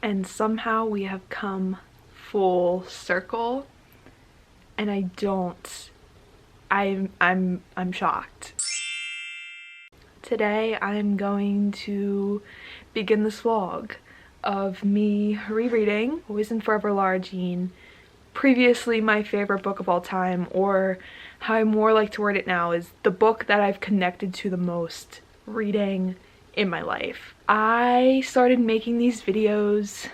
and somehow we have come full circle, and I'm shocked. Today I'm going to begin this vlog of me rereading Always and Forever Lara Jean, previously my favorite book of all time, or how I more like to word it now is the book that I've connected to the most reading in my life. I started making these videos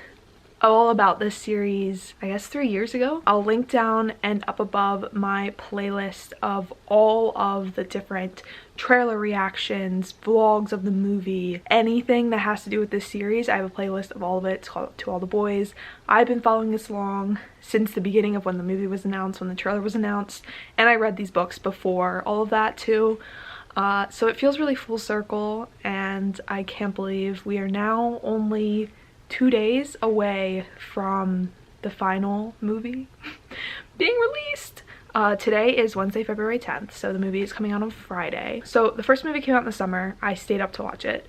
all about this series, I guess 3 years ago. I'll link down and up above my playlist of all of the different trailer reactions, vlogs of the movie, anything that has to do with this series. I have a playlist of all of it. It's called To All the Boys. I've been following this along since the beginning of when the movie was announced, when the trailer was announced, and I read these books before all of that too. So it feels really full circle, and I can't believe we are now only 2 days away from the final movie being released. Today is Wednesday, February 10th, so the movie is coming out on Friday. So the first movie came out in the summer. I stayed up to watch it.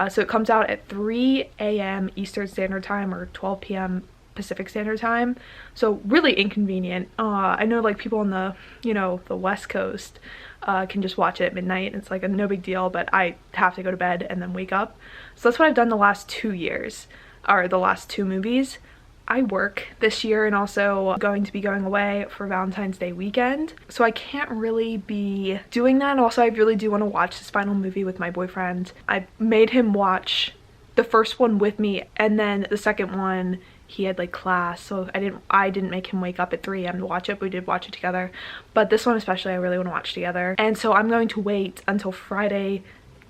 So it comes out at 3 a.m. Eastern Standard Time or 12 p.m. Pacific Standard Time. So really inconvenient. I know like people on the, the West Coast can just watch it at midnight. It's like no big deal, but I have to go to bed and then wake up. So that's what I've done the last 2 years. Or the last 2 movies. I work this year and also going to be going away for Valentine's Day weekend, so I can't really be doing that. Also, I really do want to watch this final movie with my boyfriend. I made him watch the first one with me, and then the second one he had like class, so I didn't make him wake up at 3 a.m. to watch it, but we did watch it together. But this one especially I really want to watch together, and so I'm going to wait until Friday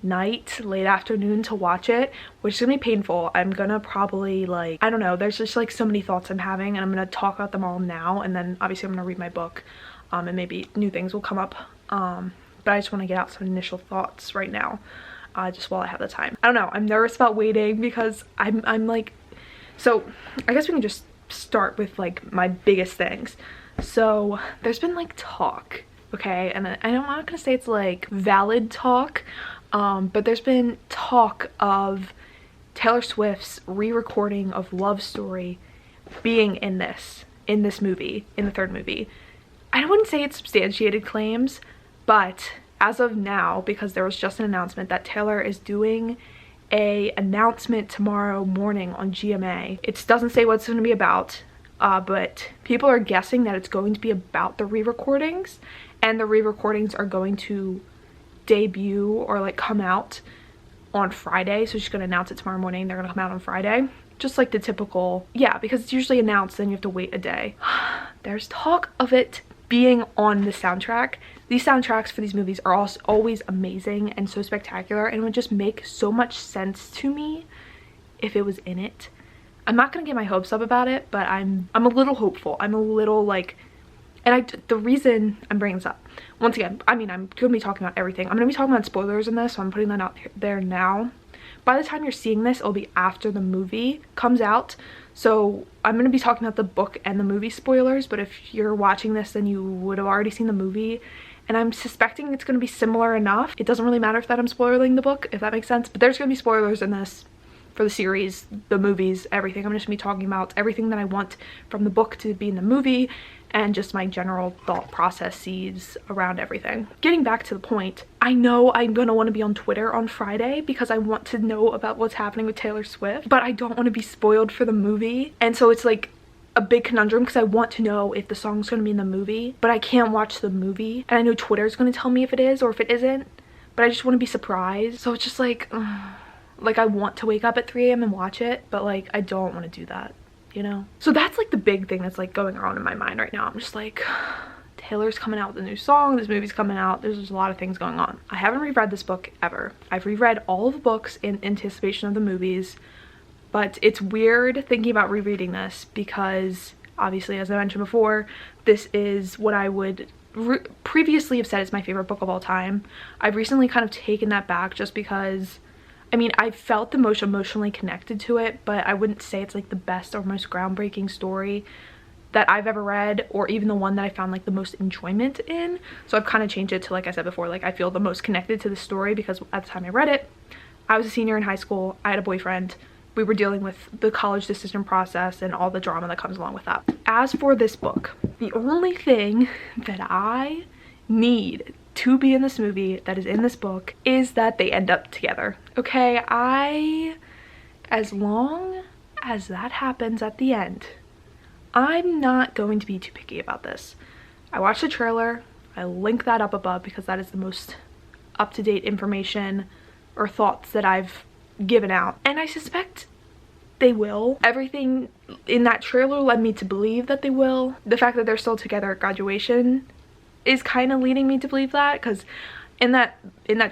night, late afternoon, to watch it, which is gonna be painful. I'm gonna probably like, I don't know, there's just like so many thoughts I'm having, and I'm gonna talk about them all now, and then obviously I'm gonna read my book, and maybe new things will come up, but I just want to get out some initial thoughts right now, just while I have the time. I don't know, I'm nervous about waiting because I'm like, so I guess we can just start with like my biggest things. So there's been like talk, okay, and I'm not gonna say it's like valid talk, but there's been talk of Taylor Swift's re-recording of Love Story being in this movie, in the third movie. I wouldn't say it's substantiated claims, but as of now, because there was just an announcement that Taylor is doing a announcement tomorrow morning on GMA. It doesn't say what it's going to be about, but people are guessing that it's going to be about the re-recordings, and the re-recordings are going to debut or like come out on Friday. So she's gonna announce it tomorrow morning. They're gonna come out on Friday, just like the typical, yeah, because it's usually announced, then you have to wait a day. There's talk of it being on the soundtrack. These soundtracks for these movies are also always amazing and so spectacular, and it would just make so much sense to me if it was in it. I'm not gonna get my hopes up about it, but I'm a little hopeful. I'm a little like, and the reason I'm bringing this up, once again, I mean, I'm going to be talking about everything. I'm going to be talking about spoilers in this, so I'm putting that out there now. By the time you're seeing this, it'll be after the movie comes out. So I'm going to be talking about the book and the movie spoilers, but if you're watching this, then you would have already seen the movie. And I'm suspecting it's going to be similar enough. It doesn't really matter if that I'm spoiling the book, if that makes sense. But there's going to be spoilers in this for the series, the movies, everything. I'm just going to be talking about everything that I want from the book to be in the movie, and just my general thought processes around everything. Getting back to the point, I know I'm gonna want to be on Twitter on Friday because I want to know about what's happening with Taylor Swift, but I don't want to be spoiled for the movie, and so it's like a big conundrum because I want to know if the song's gonna be in the movie, but I can't watch the movie, and I know Twitter's gonna tell me if it is or if it isn't, but I just want to be surprised. So it's just like I want to wake up at 3 a.m. and watch it, but like I don't want to do that, you know? So that's like the big thing that's like going on in my mind right now. I'm just like, Taylor's coming out with a new song, this movie's coming out, there's just a lot of things going on. I haven't reread this book ever. I've reread all of the books in anticipation of the movies, but it's weird thinking about rereading this because obviously, as I mentioned before, this is what I would previously have said is my favorite book of all time. I've recently kind of taken that back just because, I mean, I felt the most emotionally connected to it, but I wouldn't say it's like the best or most groundbreaking story that I've ever read, or even the one that I found like the most enjoyment in. So I've kind of changed it to, like I said before, like I feel the most connected to the story because at the time I read it, I was a senior in high school, I had a boyfriend, we were dealing with the college decision process and all the drama that comes along with that. As for this book, the only thing that I need to be in this movie that is in this book is that they end up together. Okay, as long as that happens at the end, I'm not going to be too picky about this. I watched the trailer. I link that up above because that is the most up-to-date information or thoughts that I've given out. And I suspect they will. Everything in that trailer led me to believe that they will. The fact that they're still together at graduation is kind of leading me to believe that, because in that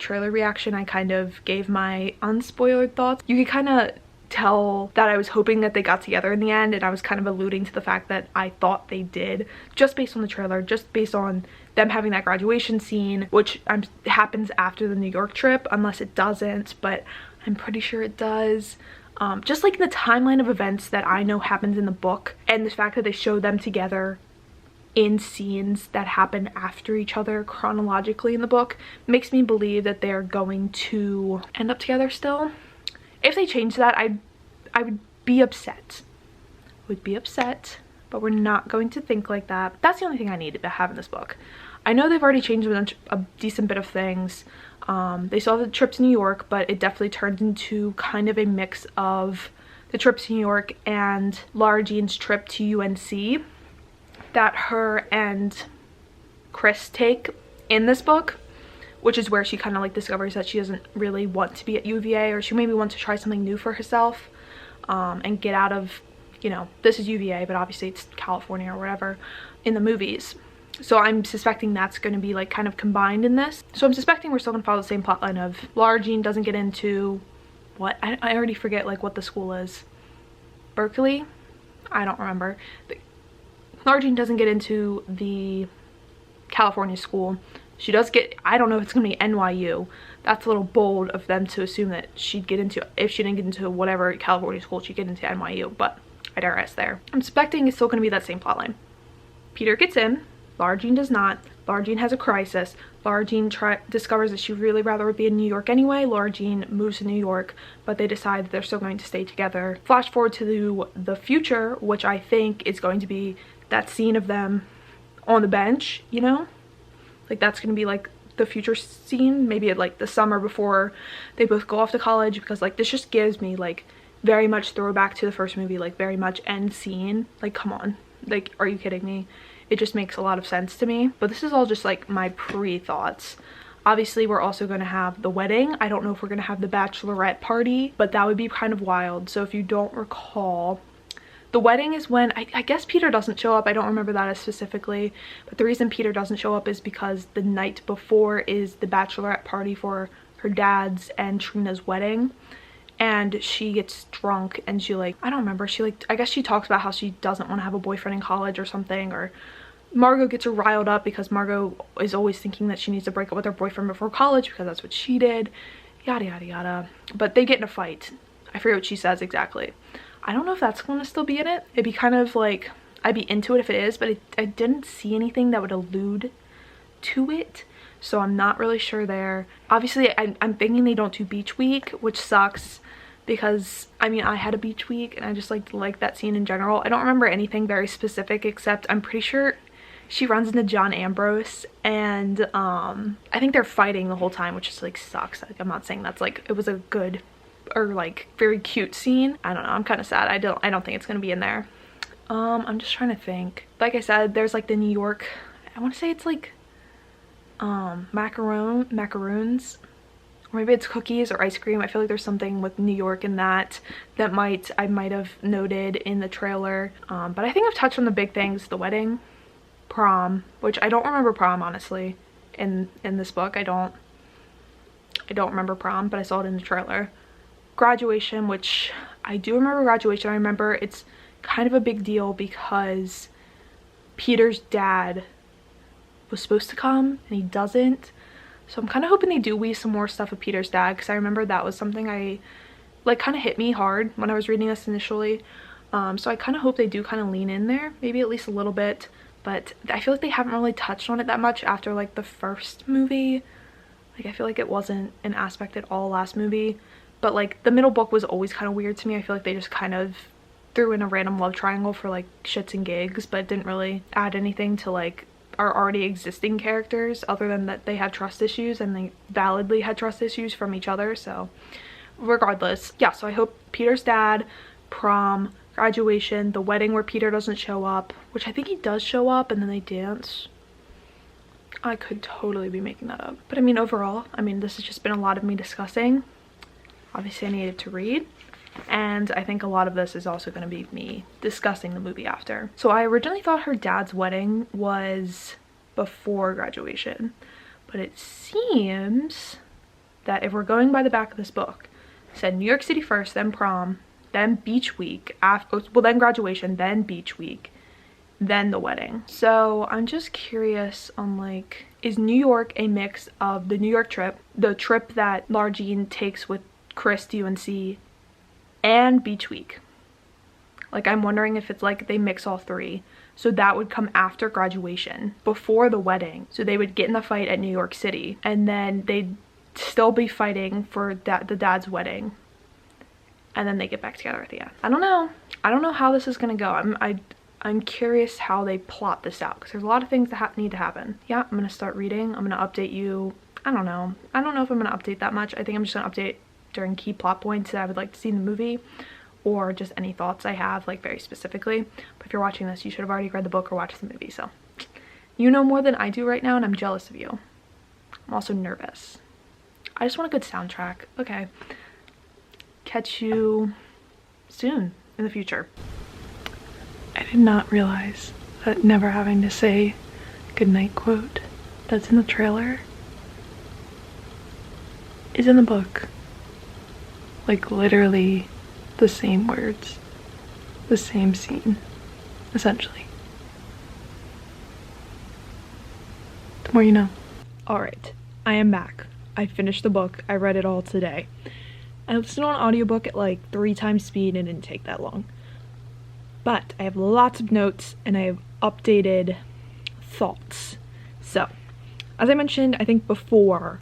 trailer reaction I kind of gave my unspoiled thoughts. You could kind of tell that I was hoping that they got together in the end, and I was kind of alluding to the fact that I thought they did, just based on the trailer, just based on them having that graduation scene, which happens after the New York trip, unless it doesn't, but I'm pretty sure it does. Just like the timeline of events that I know happens in the book, and the fact that they show them together in scenes that happen after each other chronologically in the book makes me believe that they're going to end up together still. If they change that, I would be upset. But we're not going to think like that. That's the only thing I need to have in this book. I know they've already changed a decent bit of things. They still have the trip to New York, but it definitely turned into kind of a mix of the trip to New York and Lara Jean's trip to UNC that her and Chris take in this book, which is where she kind of like discovers that she doesn't really want to be at UVA, or she maybe wants to try something new for herself and get out of, you know, this is UVA, but obviously it's California or whatever in the movies. So I'm suspecting that's going to be like kind of combined in this. So I'm suspecting we're still going to follow the same plotline of Lara Jean doesn't get into what? I already forget like what the school is. Berkeley? I don't remember. But Lara Jean doesn't get into the California school. She does get, I don't know if it's going to be NYU. That's a little bold of them to assume that she'd get into, if she didn't get into whatever California school, she'd get into NYU, but I digress there. I'm suspecting it's still going to be that same plotline. Peter gets in, Lara Jean does not. Lara Jean has a crisis. Lara Jean discovers that she'd really rather be in New York anyway. Lara Jean moves to New York, but they decide that they're still going to stay together. Flash forward to the future, which I think is going to be that scene of them on the bench, you know? Like that's going to be like the future scene, maybe at like the summer before they both go off to college, because like this just gives me like very much throwback to the first movie, like very much end scene. Like come on, like are you kidding me? It just makes a lot of sense to me. But this is all just like my pre-thoughts. Obviously we're also going to have the wedding. I don't know if we're going to have the bachelorette party, but that would be kind of wild. So if you don't recall, the wedding is when I guess Peter doesn't show up. I don't remember that as specifically, but the reason Peter doesn't show up is because the night before is the bachelorette party for her dad's and Trina's wedding, and she gets drunk and she like, I don't remember, she like, I guess she talks about how she doesn't want to have a boyfriend in college or something, or Margot gets her riled up because Margot is always thinking that she needs to break up with her boyfriend before college because that's what she did, yada yada yada. But they get in a fight. I forget what she says exactly. I don't know if that's going to still be in it. It'd be kind of like, I'd be into it if it is, but I didn't see anything that would allude to it, so I'm not really sure there. Obviously, I'm thinking they don't do beach week, which sucks because, I mean, I had a beach week and I just like that scene in general. I don't remember anything very specific, except I'm pretty sure she runs into John Ambrose and I think they're fighting the whole time, which just like sucks. Like, I'm not saying that's like, it was a good or like very cute scene. I don't know, I'm kind of sad. I don't think it's gonna be in there. I'm just trying to think. Like I said, there's like the New York, I want to say it's like macaroons, or maybe it's cookies or ice cream. I feel like there's something with New York in that I might have noted in the trailer. But I think I've touched on the big things: the wedding, prom, which I don't remember prom honestly in this book. I don't remember prom, but I saw it in the trailer. Graduation, which I do remember graduation. I remember it's kind of a big deal because Peter's dad was supposed to come and he doesn't. So I'm kind of hoping they do weave some more stuff with Peter's dad, because I remember that was something I like kind of hit me hard when I was reading this initially. So I kind of hope they do kind of lean in there, maybe at least a little bit, but I feel like they haven't really touched on it that much after like the first movie. Like I feel like it wasn't an aspect at all last movie. but like the middle book was always kind of weird to me. I feel like they just kind of threw in a random love triangle for like shits and gigs, but it didn't really add anything to like our already existing characters other than that they had trust issues, and they validly had trust issues from each other. So regardless, yeah, so I hope Peter's dad, prom, graduation, the wedding where Peter doesn't show up, which I think he does show up and then they dance. I could totally be making that up. But I mean, overall, I mean, this has just been a lot of me discussing. Obviously I needed to read, and I think a lot of this is also going to be me discussing the movie after. So I originally thought her dad's wedding was before graduation, but it seems that if we're going by the back of this book, it said New York City first, then prom, then beach week, well then graduation, then beach week, then the wedding. So I'm just curious on like, is New York a mix of the New York trip, the trip that Lara Jean takes with Chris to UNC, and beach week? Like, I'm wondering if it's like they mix all three. So that would come after graduation, before the wedding. So they would get in the fight at New York City, and then they'd still be fighting for the dad's wedding, and then they get back together at the end. I don't know. I don't know how this is gonna go. I'm curious how they plot this out, because there's a lot of things that need to happen. Yeah, I'm gonna start reading. I'm gonna update you. I don't know if I'm gonna update that much. I think I'm just gonna update during key plot points that I would like to see in the movie, or just any thoughts I have, like very specifically. But if you're watching this, you should have already read the book or watched the movie, so you know more than I do right now, and I'm jealous of you. I'm also nervous. I just want a good soundtrack. Okay. Catch you soon in the future. I did not realize that never having to say goodnight quote that's in the trailer is in the book. Like literally the same words, the same scene, essentially. The more you know. Alright, I am back. I finished the book. I read it all today. I listened on audiobook at like 3 times speed and it didn't take that long. But I have lots of notes and I have updated thoughts. So, as I mentioned, I think before,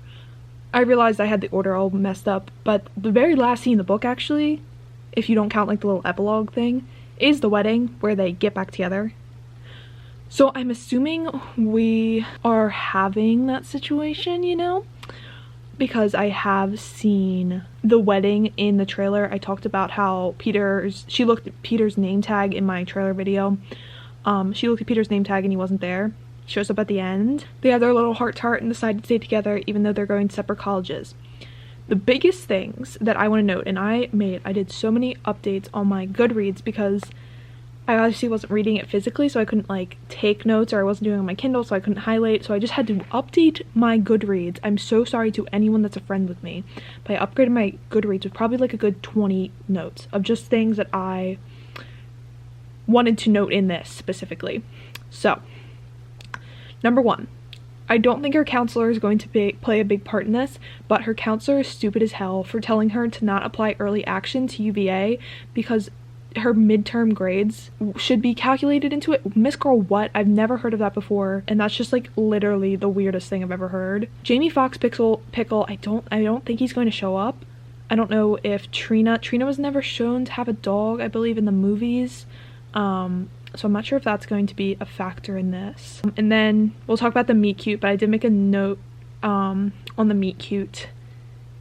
I realized I had the order all messed up, but the very last scene in the book, actually, if you don't count like the little epilogue thing, is the wedding where they get back together. So I'm assuming we are having that situation, you know? Because I have seen the wedding in the trailer. I talked about how she looked at Peter's name tag in my trailer video. She looked at Peter's name tag and he wasn't there. Shows up at the end. They have their little heart-to-heart and decide to stay together even though they're going to separate colleges. The biggest things that I want to note, and I did so many updates on my Goodreads because I obviously wasn't reading it physically, so I couldn't like take notes, or I wasn't doing it on my Kindle, so I couldn't highlight, so I just had to update my Goodreads. I'm so sorry to anyone that's a friend with me, but I upgraded my Goodreads with probably like a good 20 notes of just things that I wanted to note in this specifically. So, number 1, I don't think her counselor is going to play a big part in this, but her counselor is stupid as hell for telling her to not apply early action to UVA because her midterm grades should be calculated into it. Miss Girl, what? I've never heard of that before, and that's just like literally the weirdest thing I've ever heard. Jamie Foxx Pickle, I don't think he's going to show up. I don't know if Trina was never shown to have a dog, I believe, in the movies. So I'm not sure if that's going to be a factor in this. And then we'll talk about the meet cute, but I did make a note on the meet cute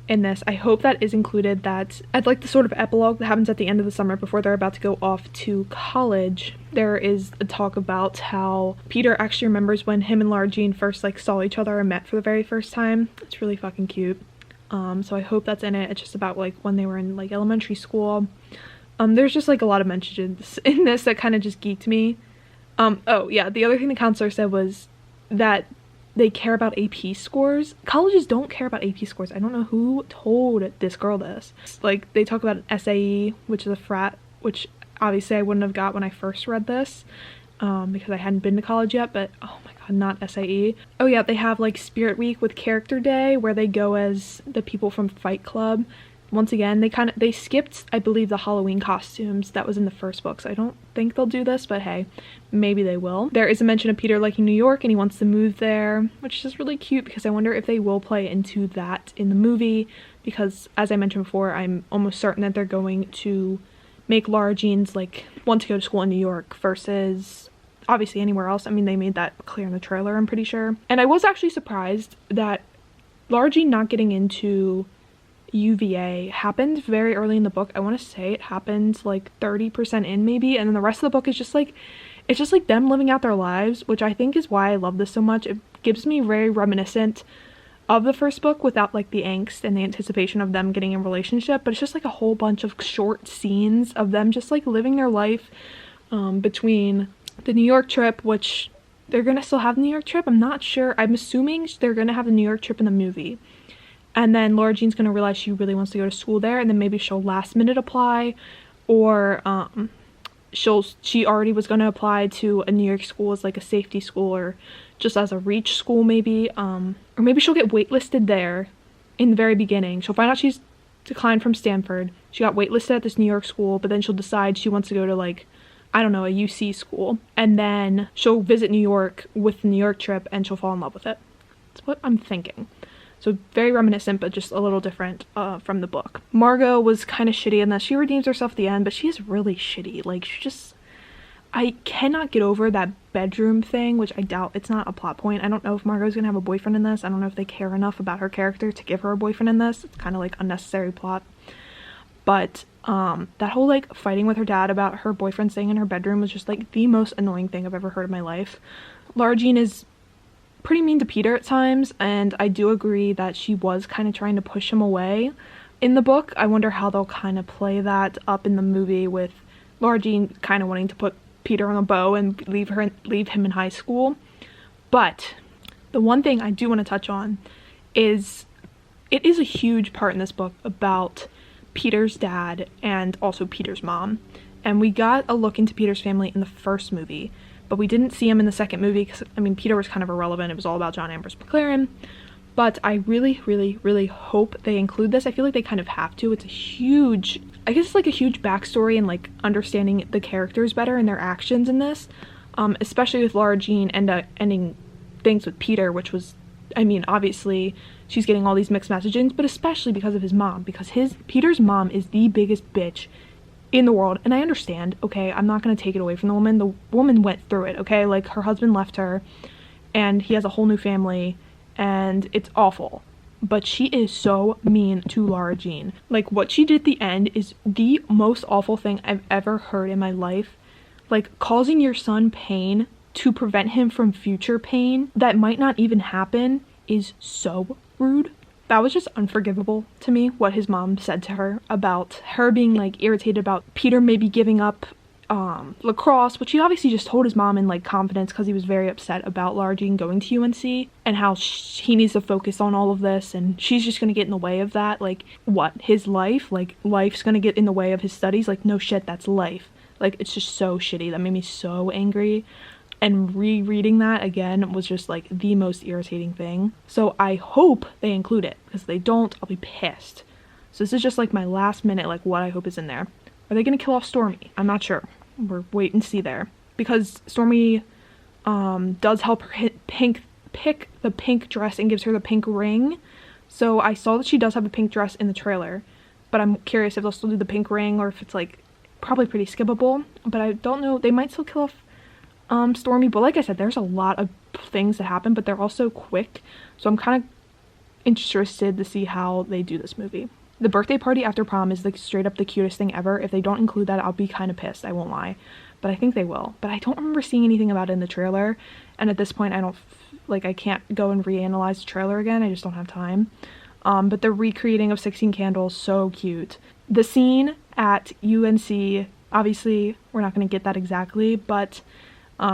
in this. I hope that is included. That I'd like the sort of epilogue that happens at the end of the summer before they're about to go off to college. There is a talk about how Peter actually remembers when him and Lara Jean first like saw each other and met for the very first time. It's really fucking cute. So I hope that's in it. It's just about like when they were in like elementary school. There's just like a lot of mentions in this that kind of just geeked me. Oh yeah, the other thing the counselor said was that they care about AP scores. Colleges don't care about AP scores. I don't know who told this girl this. Like, they talk about an SAE, which is a frat, which obviously I wouldn't have got when I first read this, because I hadn't been to college yet, but oh my god, not SAE. Oh yeah, they have like Spirit Week with Character Day, where they go as the people from Fight Club, once again, they skipped, I believe, the Halloween costumes that was in the first book, so I don't think they'll do this, but hey, maybe they will. There is a mention of Peter liking New York and he wants to move there, which is really cute because I wonder if they will play into that in the movie, because as I mentioned before, I'm almost certain that they're going to make Lara Jean's like want to go to school in New York versus obviously anywhere else. I mean, they made that clear in the trailer, I'm pretty sure. And I was actually surprised that Lara Jean not getting into UVA happened very early in the book. I want to say it happened like 30% in maybe, and then the rest of the book is just like, it's just like them living out their lives, which I think is why I love this so much. It gives me very reminiscent of the first book without like the angst and the anticipation of them getting in a relationship, but it's just like a whole bunch of short scenes of them just like living their life between the New York trip, which they're gonna still have the New York trip, I'm not sure. I'm assuming they're gonna have the New York trip in the movie. And then Lara Jean's gonna realize she really wants to go to school there, and then maybe she'll last minute apply, or she already was gonna apply to a New York school as like a safety school or just as a reach school maybe, or maybe she'll get waitlisted there in the very beginning. She'll find out she's declined from Stanford. She got waitlisted at this New York school, but then she'll decide she wants to go to like, I don't know, a UC school, and then she'll visit New York with the New York trip and she'll fall in love with it. That's what I'm thinking. So very reminiscent, but just a little different from the book. Margot was kind of shitty in this. She redeems herself at the end, but she is really shitty. Like, I cannot get over that bedroom thing, which I doubt, it's not a plot point. I don't know if Margot's gonna have a boyfriend in this. I don't know if they care enough about her character to give her a boyfriend in this. It's kind of like unnecessary plot. But that whole like fighting with her dad about her boyfriend staying in her bedroom was just like the most annoying thing I've ever heard in my life. Lara Jean is pretty mean to Peter at times, and I do agree that she was kind of trying to push him away in the book. I wonder how they'll kind of play that up in the movie with Lara Jean kind of wanting to put Peter on a bow and leave him in high school. But the one thing I do want to touch on is it is a huge part in this book about Peter's dad and also Peter's mom, and we got a look into Peter's family in the first movie, but we didn't see him in the second movie because, I mean, Peter was kind of irrelevant. It was all about John Ambrose McLaren. But I really, really, really hope they include this. I feel like they kind of have to. It's a huge, I guess it's like a huge backstory and like understanding the characters better and their actions in this. Especially with Lara Jean ending things with Peter, which was, I mean, obviously she's getting all these mixed messagings, but especially because of his mom. Because Peter's mom is the biggest bitch in the world, and I understand, okay, I'm not gonna take it away from the woman. The woman went through it, okay? Like, her husband left her, and he has a whole new family, and it's awful. But she is so mean to Lara Jean. Like, what she did at the end is the most awful thing I've ever heard in my life. Like, causing your son pain to prevent him from future pain that might not even happen is so rude. That was just unforgivable to me, what his mom said to her about her being like irritated about Peter maybe giving up lacrosse, which he obviously just told his mom in like confidence because he was very upset about Lara Jean going to UNC and how he needs to focus on all of this, and she's just gonna get in the way of that. Like, what, his life? Like, life's gonna get in the way of his studies? Like, no shit, that's life. Like, it's just so shitty. That made me so angry. And rereading that again was just like the most irritating thing. So I hope they include it, because if they don't, I'll be pissed. So this is just like my last minute, like, what I hope is in there. Are they gonna kill off Stormy? I'm not sure. We're wait and see there. Because Stormy does help her pick the pink dress and gives her the pink ring. So I saw that she does have a pink dress in the trailer, but I'm curious if they'll still do the pink ring or if it's like probably pretty skippable. But I don't know. They might still kill off Stormy, but like I said, there's a lot of things that happen, but they're also quick, so I'm kind of interested to see how they do this movie. The birthday party after prom is like straight up the cutest thing ever. If they don't include that, I'll be kind of pissed, I won't lie, but I think they will. But I don't remember seeing anything about it in the trailer, and at this point I can't go and reanalyze the trailer again. I just don't have time. But the recreating of 16 Candles, so cute. The scene at UNC, obviously we're not going to get that exactly, but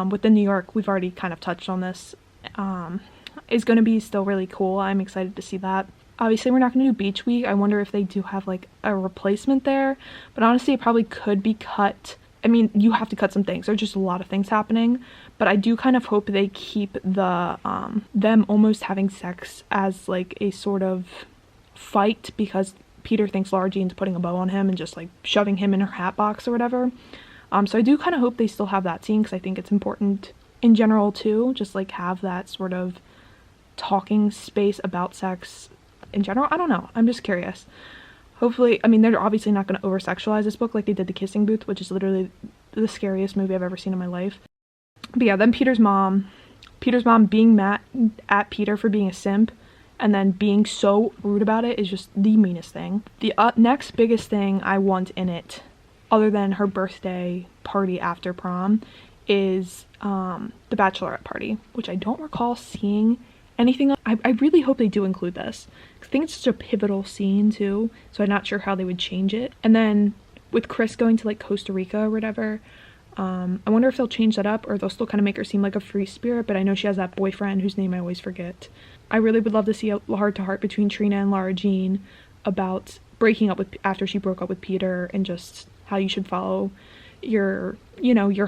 with the New York, we've already kind of touched on this, is going to be still really cool. I'm excited to see that. Obviously, we're not going to do Beach Week. I wonder if they do have, like, a replacement there. But honestly, it probably could be cut. I mean, you have to cut some things. There's just a lot of things happening. But I do kind of hope they keep the, them almost having sex as, like, a sort of fight. Because Peter thinks Lara Jean's putting a bow on him and just like shoving him in her hat box or whatever. So I do kind of hope they still have that scene, because I think it's important in general too, just like have that sort of talking space about sex in general. I don't know, I'm just curious. Hopefully, I mean, they're obviously not going to over-sexualize this book like they did The Kissing Booth, which is literally the scariest movie I've ever seen in my life. But yeah, then Peter's mom being mad at Peter for being a simp and then being so rude about it is just the meanest thing. The next biggest thing I want in it, other than her birthday party after prom, is the bachelorette party, which I don't recall seeing anything of. I really hope they do include this. I think it's such a pivotal scene too, so I'm not sure how they would change it. And then with Chris going to like Costa Rica or whatever, I wonder if they'll change that up, or they'll still kind of make her seem like a free spirit, but I know she has that boyfriend whose name I always forget. I really would love to see a heart-to-heart between Trina and Lara Jean about breaking up after she broke up with Peter, and just how you should follow your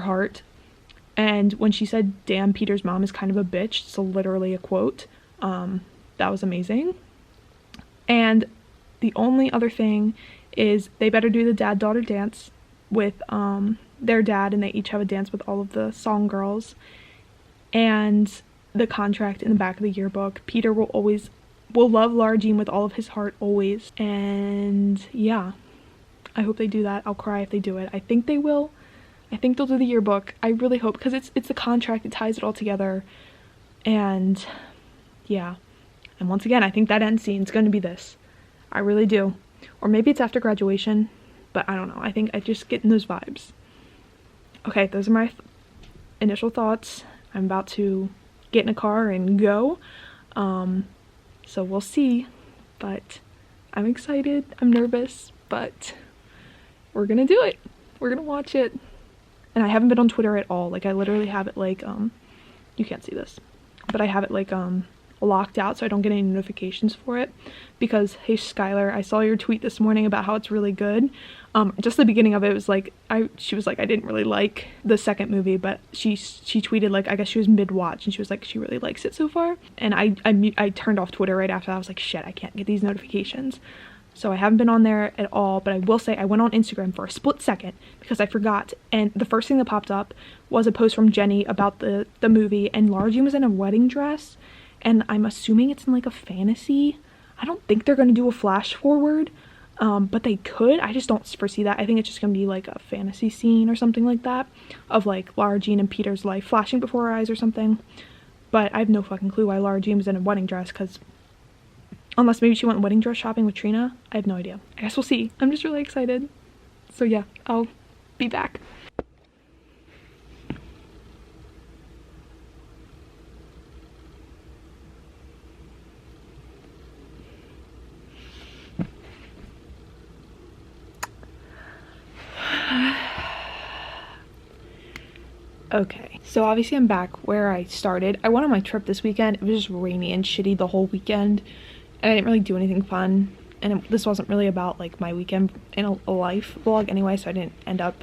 heart. And when she said, "Damn, Peter's mom is kind of a bitch," it's literally a quote. That was amazing. And the only other thing is they better do the dad-daughter dance with their dad, and they each have a dance with all of the song girls. And the contract in the back of the yearbook, Peter will love Lara Jean with all of his heart always. And yeah, I hope they do that. I'll cry if they do it. I think they will. I think they'll do the yearbook. I really hope, because it's the contract that ties it all together. And yeah, and once again, I think that end scene is going to be this. I really do. Or maybe it's after graduation, but I don't know. I think I just get in those vibes. Okay, those are my initial thoughts. I'm about to get in a car and go. So we'll see, but I'm excited. I'm nervous, but we're gonna do it. We're gonna watch it. And I haven't been on Twitter at all. Like, I literally have it like, you can't see this, but I have it like locked out so I don't get any notifications for it, because hey Skylar, I saw your tweet this morning about how it's really good. Just the beginning of it was like, she was like, I didn't really like the second movie, but she tweeted like, I guess she was mid-watch, and she was like, she really likes it so far. And I turned off Twitter right after that. I was like, shit, I can't get these notifications. So I haven't been on there at all, but I will say I went on Instagram for a split second because I forgot, and the first thing that popped up was a post from Jenny about the movie, and Lara Jean was in a wedding dress, and I'm assuming it's in like a fantasy. I don't think they're going to do a flash forward, but they could. I just don't foresee that. I think it's just going to be like a fantasy scene or something like that, of like Lara Jean and Peter's life flashing before our eyes or something. But I have no fucking clue why Lara Jean was in a wedding dress, because unless maybe she went wedding dress shopping with Trina. I have no idea. I guess we'll see. I'm just really excited. So yeah, I'll be back. Okay, so obviously I'm back where I started. I went on my trip this weekend. It was just rainy and shitty the whole weekend, and I didn't really do anything fun, and this wasn't really about like my weekend in a life vlog anyway, so I didn't end up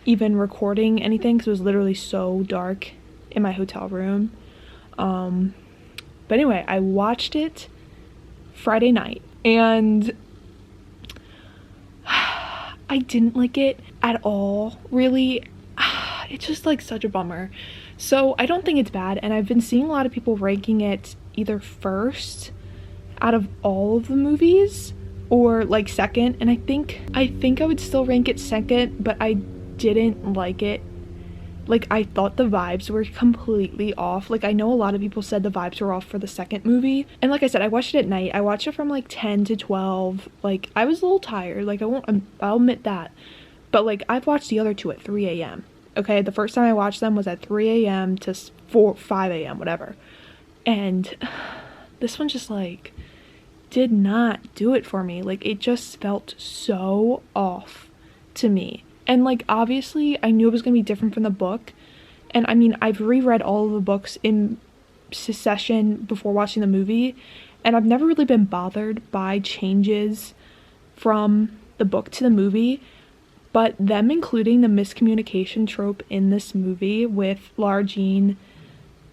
even recording anything because it was literally so dark in my hotel room. But anyway, I watched it Friday night, and I didn't like it at all, really. It's just like such a bummer. So I don't think it's bad, and I've been seeing a lot of people ranking it either first out of all of the movies or like second, and I think I would still rank it second, but I didn't like it. Like, I thought the vibes were completely off. Like, I know a lot of people said the vibes were off for the second movie, and like I said, I watched it at night. I watched it from like 10 to 12. Like, I was a little tired, like I'll admit that, but like I've watched the other two at 3 a.m. Okay, the first time I watched them was at 3 a.m. to 5 a.m. whatever, and this one just like did not do it for me. Like, it just felt so off to me. And like, obviously I knew it was gonna be different from the book, and I mean, I've reread all of the books in succession before watching the movie, and I've never really been bothered by changes from the book to the movie. But them including the miscommunication trope in this movie with Lara Jean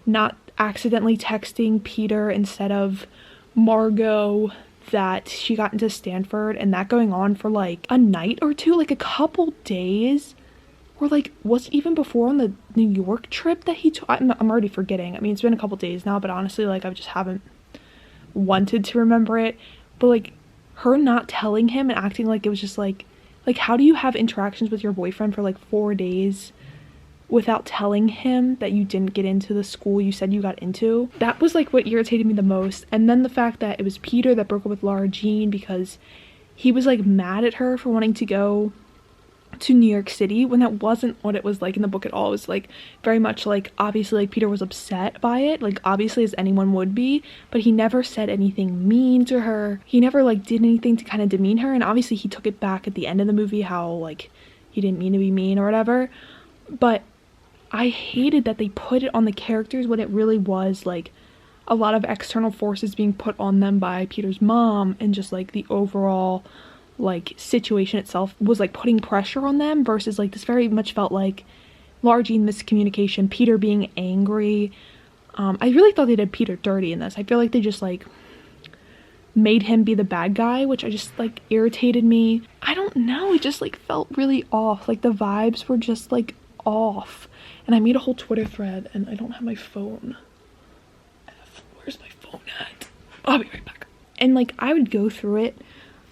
not accidentally texting Peter instead of Margot that she got into Stanford, and that going on for like a night or two, like a couple days, or like was even before on the New York trip that he took. I'm already forgetting. I mean, it's been a couple days now, but honestly, like I just haven't wanted to remember it. But like her not telling him and acting like it was just like how do you have interactions with your boyfriend for like 4 days without telling him that you didn't get into the school you said you got into? That was like what irritated me the most. And then the fact that it was Peter that broke up with Lara Jean because he was like mad at her for wanting to go to New York City, when that wasn't what it was like in the book at all. It was like very much like, obviously like Peter was upset by it, like obviously as anyone would be, but he never said anything mean to her. He never like did anything to kind of demean her, and obviously he took it back at the end of the movie how like he didn't mean to be mean or whatever. But I hated that they put it on the characters when it really was like a lot of external forces being put on them by Peter's mom, and just like the overall like situation itself was like putting pressure on them, versus like this very much felt like Lara Jean miscommunication, Peter being angry. I really thought they did Peter dirty in this. I feel like they just like made him be the bad guy, which I just like irritated me. I don't know, it just like felt really off. Like the vibes were just like off. And I made a whole Twitter thread, and I don't have my phone. Where's my phone at? I'll be right back. And like I would go through it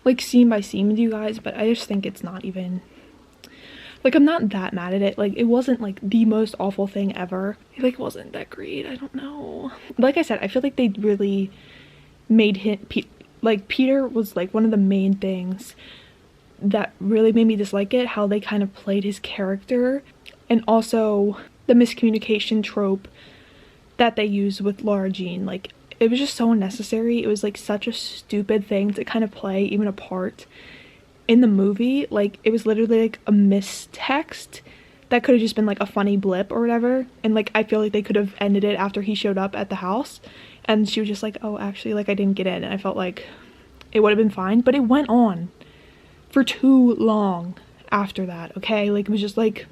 like scene by scene with you guys, but I just think it's not even like, I'm not that mad at it. Like it wasn't like the most awful thing ever. It like wasn't that great. I don't know. Like I said, I feel like they really made him like Peter was like one of the main things that really made me dislike it, how they kind of played his character, and also the miscommunication trope that they used with Lara Jean. Like it was just so unnecessary. It was like such a stupid thing to kind of play even a part in the movie. Like it was literally like a mistext that could have just been like a funny blip or whatever, and like I feel like they could have ended it after he showed up at the house and she was just like, oh actually like I didn't get in, and I felt like it would have been fine. But it went on for too long after that, okay? Like it was just like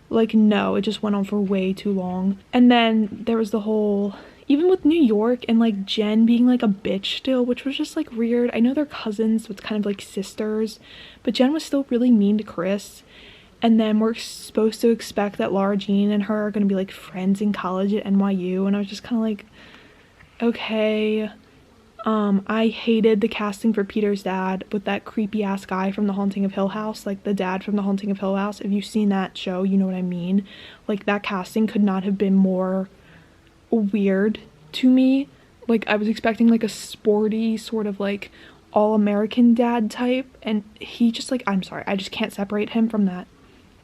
no, it just went on for way too long. And then there was the whole, even with New York and like Jen being like a bitch still, which was just like weird. I know they're cousins, so it's kind of like sisters, but Jen was still really mean to Chris. And then we're supposed to expect that Lara Jean and her are gonna be like friends in college at NYU, and I was just kind of like, okay. I hated the casting for Peter's dad with that creepy ass guy from The Haunting of Hill House, like the dad from The Haunting of Hill House. If you've seen that show, you know what I mean. Like that casting could not have been more weird to me. Like I was expecting like a sporty sort of like all-American dad type, and he just like, I'm sorry, I just can't separate him from that.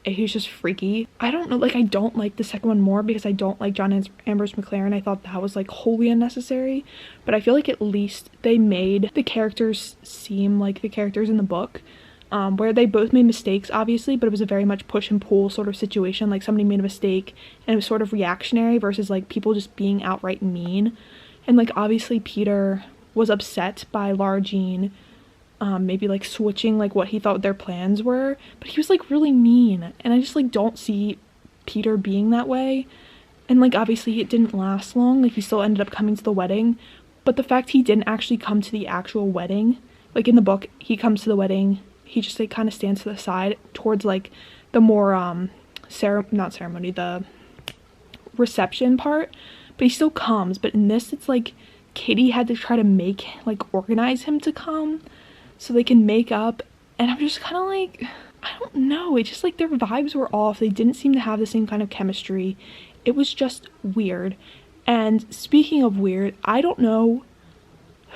He's just freaky. I don't know, like I don't like the second one more because I don't like John Ambrose McLaren. I thought that was like wholly unnecessary, but I feel like at least they made the characters seem like the characters in the book, where they both made mistakes obviously, but it was a very much push and pull sort of situation. Like somebody made a mistake and it was sort of reactionary versus like people just being outright mean. And like obviously Peter was upset by Lara Jean maybe like switching like what he thought their plans were, but he was like really mean, and I just like don't see Peter being that way. And like obviously it didn't last long, like he still ended up coming to the wedding, but the fact he didn't actually come to the actual wedding, like in the book he comes to the wedding, he just like kind of stands to the side towards like the more the reception part, but he still comes. But in this it's like Katie had to try to organize him to come so they can make up, and I'm just kind of like, I don't know, it just like their vibes were off. They didn't seem to have the same kind of chemistry. It was just weird. And speaking of weird, I don't know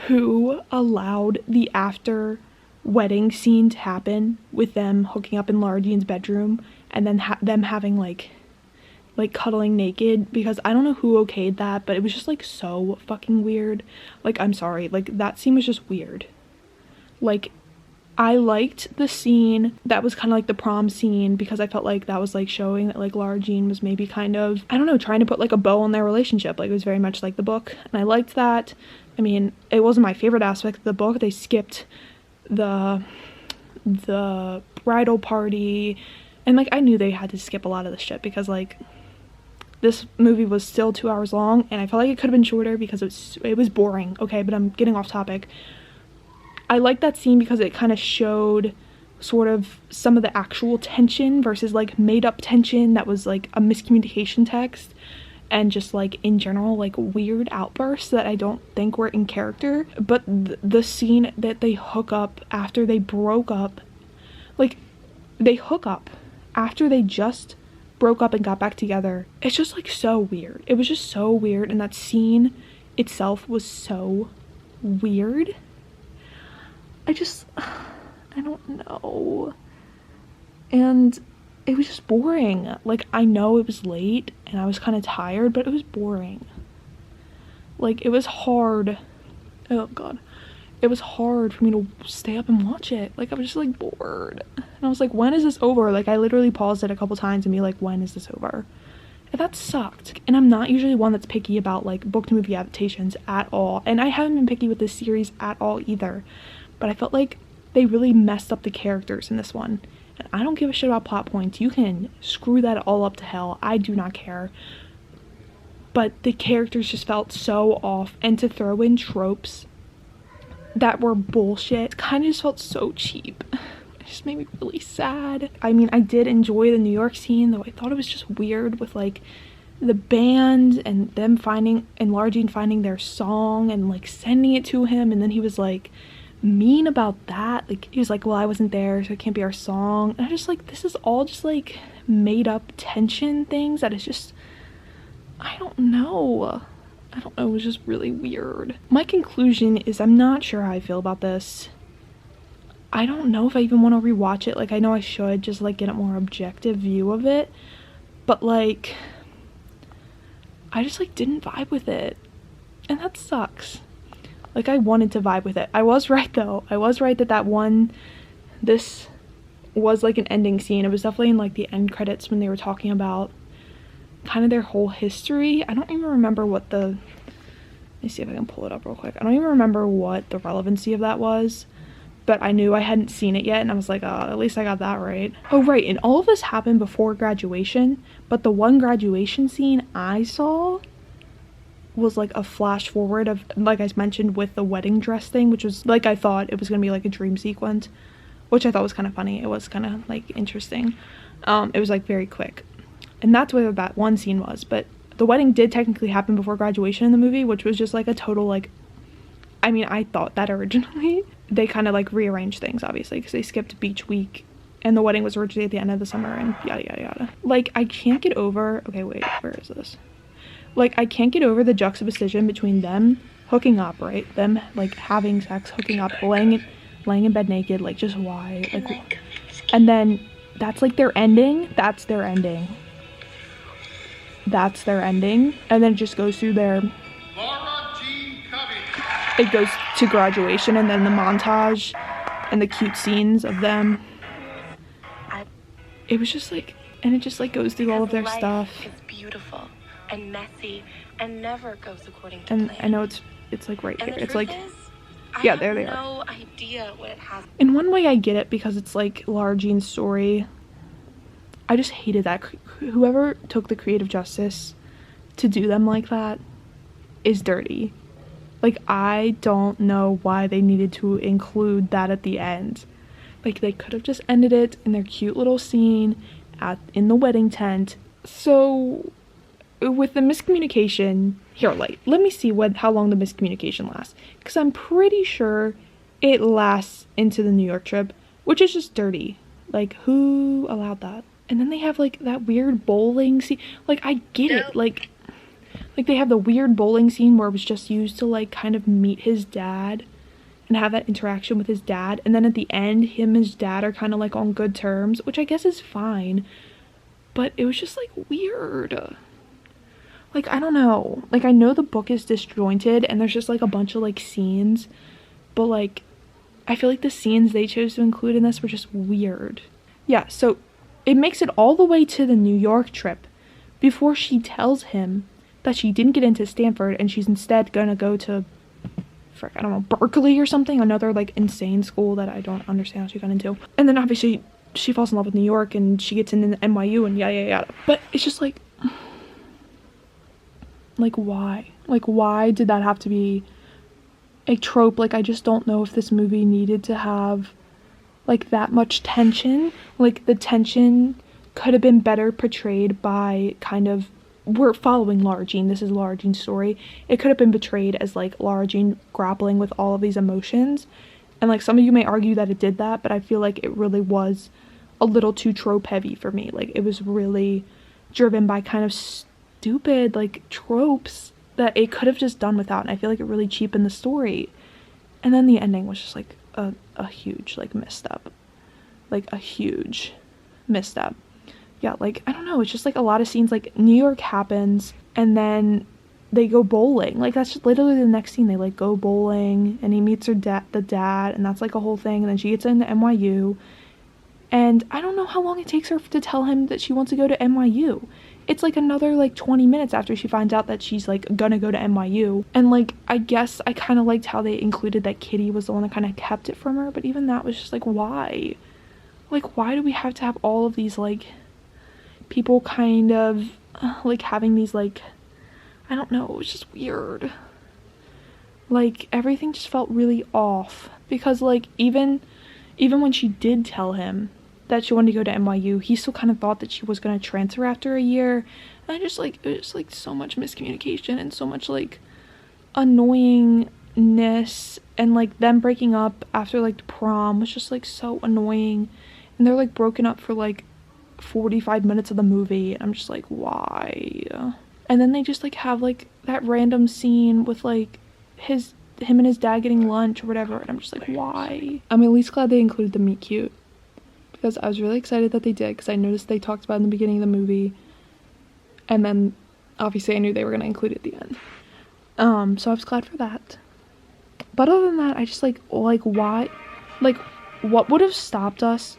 who allowed the after wedding scene to happen with them hooking up in Lara Jean's bedroom and then them having like cuddling naked, because I don't know who okayed that, but it was just like so fucking weird. Like I'm sorry, like that scene was just weird. Like I liked the scene that was kind of like the prom scene, because I felt like that was like showing that like Lara Jean was maybe kind of, I don't know, trying to put like a bow on their relationship. Like it was very much like the book, and I liked that. I mean, it wasn't my favorite aspect of the book. They skipped the bridal party, and like I knew they had to skip a lot of the shit because like this movie was still 2 hours long, and I felt like it could have been shorter because it was boring. Okay, but I'm getting off topic. I like that scene because it kind of showed sort of some of the actual tension versus like made up tension that was like a miscommunication text, and just like in general like weird outbursts that I don't think were in character. But the scene that they hook up after they broke up, like they hook up after they just broke up and got back together, it's just like so weird. It was just so weird, and that scene itself was so weird. I don't know. And it was just boring. Like, I know it was late and I was kind of tired, but it was boring. Like, it was hard. Oh god. It was hard for me to stay up and watch it. Like, I was just like bored. And I was like, when is this over? Like, I literally paused it a couple times and be like, when is this over? And that sucked. And I'm not usually one that's picky about like book to movie adaptations at all. And I haven't been picky with this series at all either. But I felt like they really messed up the characters in this one. And I don't give a shit about plot points. You can screw that all up to hell. I do not care. But the characters just felt so off. And to throw in tropes that were bullshit kind of just felt so cheap. It just made me really sad. I mean, I did enjoy the New York scene, though I thought it was just weird with like the band and them enlarging finding their song and like sending it to him, and then he was like mean about that. Like, he was like, well, I wasn't there, so it can't be our song. And I just like, this is all just like made up tension things that is just, I don't know, it was just really weird. My conclusion is I'm not sure how I feel about this. I don't know if I even want to rewatch it. Like, I know I should just like get a more objective view of it, but like I just like didn't vibe with it, and that sucks. Like, I wanted to vibe with it. I was right though. I was right that this was like an ending scene. It was definitely in like the end credits when they were talking about kind of their whole history. I don't even remember what let me see if I can pull it up real quick. I don't even remember what the relevancy of that was, but I knew I hadn't seen it yet, and I was like, oh, at least I got that right. Oh right, and all of this happened before graduation, but the one graduation scene I saw was like a flash forward of, like I mentioned, with the wedding dress thing, which was like, I thought it was gonna be like a dream sequence, which I thought was kind of funny. It was kind of like interesting. It was like very quick, and that's where that one scene was. But the wedding did technically happen before graduation in the movie, which was just like a total like, I mean, I thought that originally. They kind of like rearranged things, obviously, because they skipped beach week and the wedding was originally at the end of the summer and yada yada yada. Like, I can't get over, okay wait, where is this? Like, I can't get over the juxtaposition between them hooking up, right? Them like having sex, hooking up, laying in bed naked, like, just why? Like, and then that's like their ending. That's their ending. And then it just goes through it goes to graduation, and then the montage and the cute scenes of them. It was just like, and it just like goes through all of their stuff. It's beautiful and messy and never goes according to and plan. I know it's like right and here. The It's like, is, yeah, there they are. I have no idea what it has. In one way I get it, because it's like Lara Jean's story. I just hated that whoever took the creative justice to do them like that is dirty. Like, I don't know why they needed to include that at the end. Like, they could have just ended it in their cute little scene in the wedding tent. So with the miscommunication here, like, let me see how long the miscommunication lasts, because I'm pretty sure it lasts into the New York trip, which is just dirty. Like, who allowed that? And then they have like that weird bowling scene. Like, I get it, like they have the weird bowling scene where it was just used to like kind of meet his dad and have that interaction with his dad, and then at the end him and his dad are kind of like on good terms, which I guess is fine, but it was just like weird. Like, I don't know, like, I know the book is disjointed and there's just like a bunch of like scenes, but like I feel like the scenes they chose to include in this were just weird. Yeah, so it makes it all the way to the New York trip before she tells him that she didn't get into Stanford and she's instead gonna go to, I don't know, Berkeley or something, another like insane school that I don't understand how she got into. And then obviously she falls in love with New York and she gets into NYU and yada yada yada. But it's just like why? Like, why did that have to be a trope. Like, I just don't know if this movie needed to have, like, that much tension. Like, the tension could have been better portrayed by kind of, we're following Lara Jean, this is Lara Jean's story. It could have been portrayed as, like, Lara Jean grappling with all of these emotions. And, like, some of you may argue that it did that, but I feel like it really was a little too trope heavy for me. Like, it was really driven by kind of stupid, like, tropes that it could have just done without, and I feel like it really cheapened the story. And then the ending was just, like, a huge, like, misstep. Like, a huge misstep. Yeah, like, I don't know, it's just, like, a lot of scenes, like, New York happens, and then they go bowling. Like, that's just literally the next scene. They, like, go bowling, and he meets the dad, and that's, like, a whole thing, and then she gets into NYU, and I don't know how long it takes her to tell him that she wants to go to NYU. It's, like, another, like, 20 minutes after she finds out that she's, like, gonna go to NYU. And, like, I guess I kind of liked how they included that Kitty was the one that kind of kept it from her, but even that was just, like, why? Like, why do we have to have all of these, like, people kind of, like, having these, like, I don't know, it was just weird. Like, everything just felt really off. Because, like, even when she did tell him that she wanted to go to NYU, he still kind of thought that she was going to transfer after a year. And I just, like, it was, like, so much miscommunication and so much, like, annoyingness. And, like, them breaking up after, like, the prom was just, like, so annoying. And they're, like, broken up for, like, 45 minutes of the movie. And I'm just, like, why? And then they just, like, have, like, that random scene with, like, him and his dad getting lunch or whatever. And I'm just, like, why? I'm at least glad they included the meet cute, because I was really excited that they did, because I noticed they talked about it in the beginning of the movie, and then obviously I knew they were going to include it at the end. So I was glad for that. But other than that, I just, like, why, like, what would have stopped us?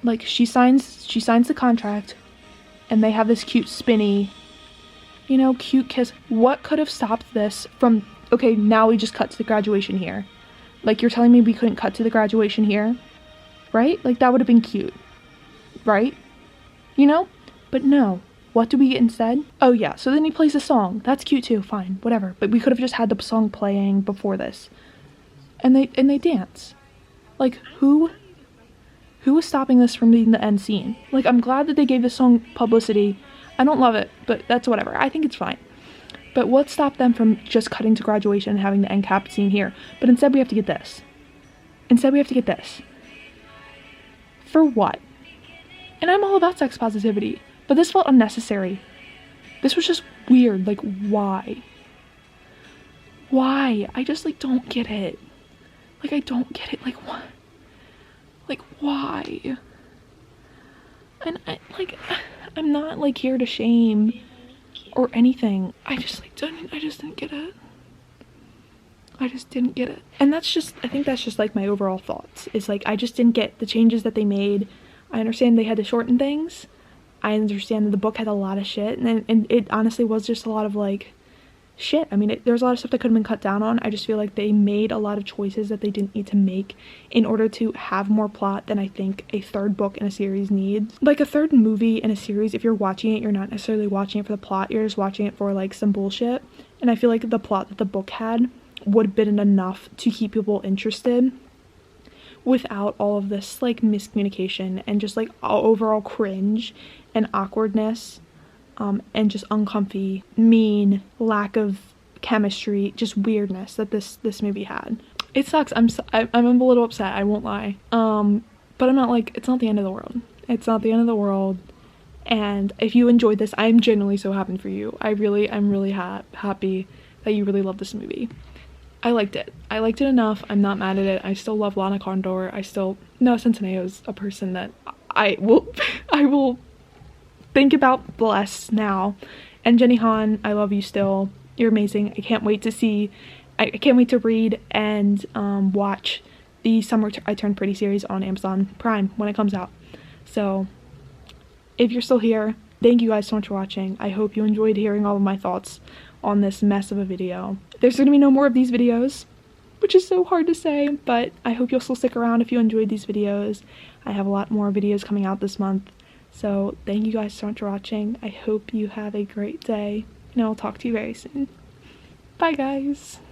Like, she signs the contract, and they have this cute spinny, you know, cute kiss. What could have stopped this from, okay, now we just cut to the graduation here. Like, you're telling me we couldn't cut to the graduation here? Right? Like, that would have been cute. Right? You know? But no. What do we get instead? Oh, yeah. So then he plays a song. That's cute too. Fine. Whatever. But we could have just had the song playing before this. And they dance. Like, who is stopping this from being the end scene? Like, I'm glad that they gave this song publicity. I don't love it, but that's whatever. I think it's fine. But what stopped them from just cutting to graduation and having the end cap scene here? But instead we have to get this. For what? And I'm all about sex positivity, but this felt unnecessary. This was just weird. Like, why? Why? I just, like, don't get it. Like, I don't get it. Like, what? Like, why? And I'm not, like, here to shame or anything. I just didn't get it. I just didn't get it. And I think that's just, like, my overall thoughts. Is, like, I just didn't get the changes that they made. I understand they had to shorten things. I understand that the book had a lot of shit. And it honestly was just a lot of, like, shit. I mean, there's a lot of stuff that could have been cut down on. I just feel like they made a lot of choices that they didn't need to make in order to have more plot than I think a third book in a series needs. Like, a third movie in a series, if you're watching it, you're not necessarily watching it for the plot. You're just watching it for, like, some bullshit. And I feel like the plot that the book had would have been enough to keep people interested without all of this, like, miscommunication and just, like, overall cringe and awkwardness, and just uncomfy, mean, lack of chemistry, just weirdness that this movie had. It sucks. I'm a little upset, I won't lie. But I'm not, like, it's not the end of the world. It's not the end of the world. And if you enjoyed this, I'm genuinely so happy for you. I'm really happy that you really love this movie. I liked it. I liked it enough. I'm not mad at it. I still love Lana Condor. Noah Centineo is a person that I will think about less now. And Jenny Han, I love you still. You're amazing. I can't wait to read and watch the Summer I Turned Pretty series on Amazon Prime when it comes out. So if you're still here, thank you guys so much for watching. I hope you enjoyed hearing all of my thoughts on this mess of a video. There's gonna be no more of these videos, which is so hard to say, but I hope you'll still stick around if you enjoyed these videos. I have a lot more videos coming out this month. So thank you guys so much for watching. I hope you have a great day, and I'll talk to you very soon. Bye guys!